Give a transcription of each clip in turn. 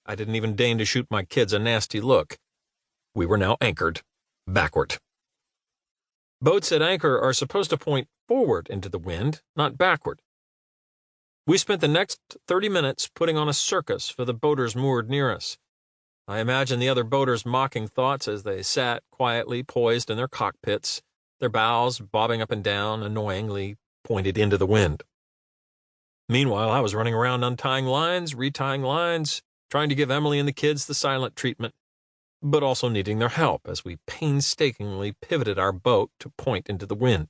I didn't even deign to shoot my kids a nasty look. We were now anchored, backward. Boats at anchor are supposed to point forward into the wind, not backward. We spent the next 30 minutes putting on a circus for the boaters moored near us. I imagine the other boaters' mocking thoughts as they sat quietly poised in their cockpits, their bows bobbing up and down, annoyingly pointed into the wind. Meanwhile, I was running around untying lines, retying lines, trying to give Emily and the kids the silent treatment, but also needing their help as we painstakingly pivoted our boat to point into the wind,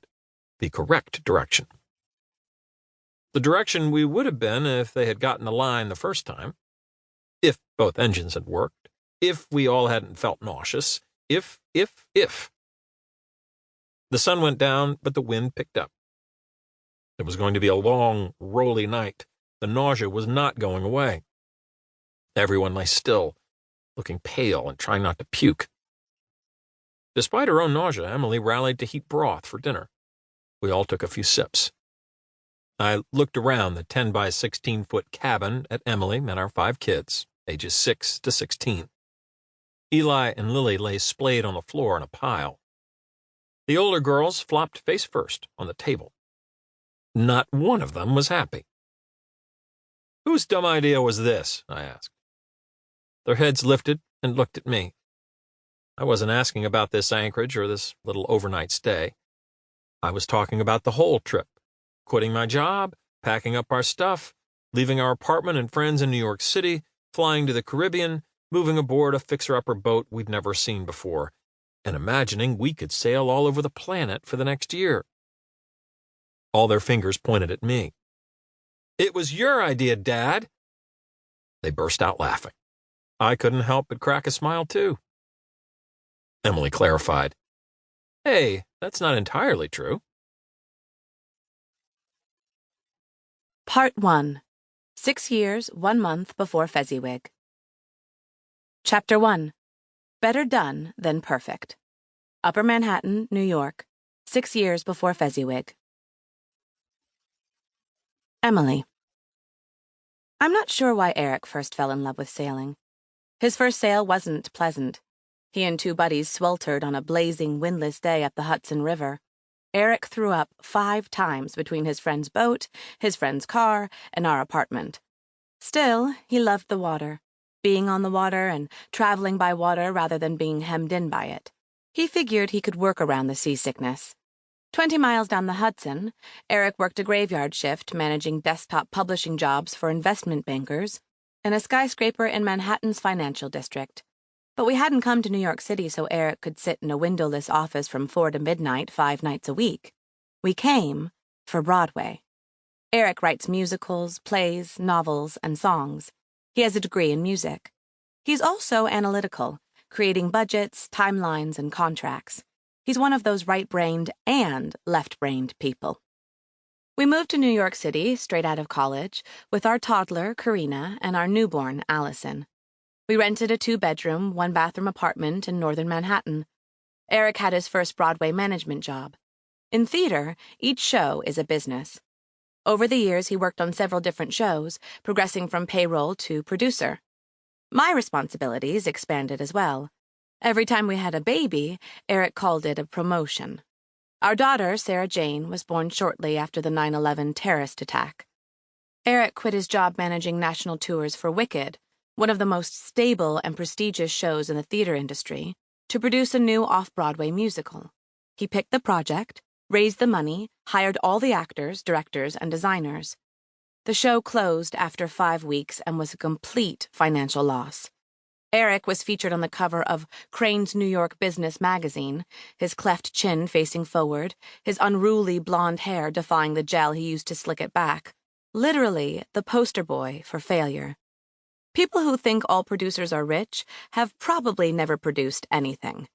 the correct direction. The direction we would have been if they had gotten the line the first time, if both engines had worked, if we all hadn't felt nauseous, if. The sun went down, but the wind picked up. It was going to be a long, rolly night. The nausea was not going away. Everyone lay still, looking pale and trying not to puke. Despite her own nausea, Emily rallied to heat broth for dinner. We all took a few sips. I looked around the 10 by 16-foot cabin at Emily and our 5 kids, ages 6 to 16. Eli and Lily lay splayed on the floor in a pile. The older girls flopped face first on the table. Not one of them was happy. "Whose dumb idea was this?" I asked. Their heads lifted and looked at me. I wasn't asking about this anchorage or this little overnight stay. I was talking about the whole trip, quitting my job, packing up our stuff, leaving our apartment and friends in New York City, flying to the Caribbean, moving aboard a fixer-upper boat we'd never seen before, and imagining we could sail all over the planet for the next year. All their fingers pointed at me. "It was your idea, Dad!" They burst out laughing. I couldn't help but crack a smile, too. Emily clarified. "Hey, that's not entirely true." Part 1. 6 years, 1 month before Fezziwig. Chapter 1. Better Done Than Perfect. Upper Manhattan, New York, 6 years before Fezziwig. Emily. I'm not sure why Erik first fell in love with sailing. His first sail wasn't pleasant. He and 2 buddies sweltered on a blazing, windless day up the Hudson River. Erik threw up 5 times between his friend's boat, his friend's car, and our apartment. Still, he loved the water, being on the water and traveling by water rather than being hemmed in by it. He figured he could work around the seasickness. 20 miles down the Hudson, Erik worked a graveyard shift managing desktop publishing jobs for investment bankers in a skyscraper in Manhattan's financial district. But we hadn't come to New York City so Erik could sit in a windowless office from 4 to midnight 5 nights a week. We came for Broadway. Erik writes musicals, plays, novels, and songs. He has a degree in music. He's also analytical, creating budgets, timelines, and contracts. He's one of those right-brained and left-brained people. We moved to New York City straight out of college with our toddler, Karina, and our newborn, Allison. We rented a 2-bedroom, 1-bathroom apartment in northern Manhattan. Erik had his first Broadway management job. In theater, each show is a business. Over the years, he worked on several different shows, progressing from payroll to producer. My responsibilities expanded as well. Every time we had a baby, Erik called it a promotion. Our daughter, Sarah Jane, was born shortly after the 9/11 terrorist attack. Erik quit his job managing national tours for Wicked, one of the most stable and prestigious shows in the theater industry, to produce a new off-Broadway musical. He picked the project, raised the money, hired all the actors, directors, and designers. The show closed after 5 weeks and was a complete financial loss. Erik was featured on the cover of Crane's New York Business magazine, his cleft chin facing forward, his unruly blonde hair defying the gel he used to slick it back. Literally the poster boy for failure. People who think all producers are rich have probably never produced anything.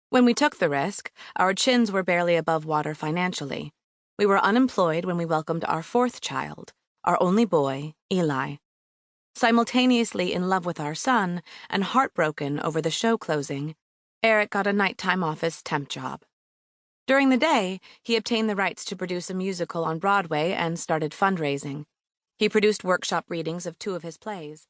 When we took the risk, our chins were barely above water financially. We were unemployed when we welcomed our 4th child, our only boy, Eli. Simultaneously in love with our son and heartbroken over the show closing, Erik got a nighttime office temp job. During the day, he obtained the rights to produce a musical on Broadway and started fundraising. He produced workshop readings of 2 of his plays.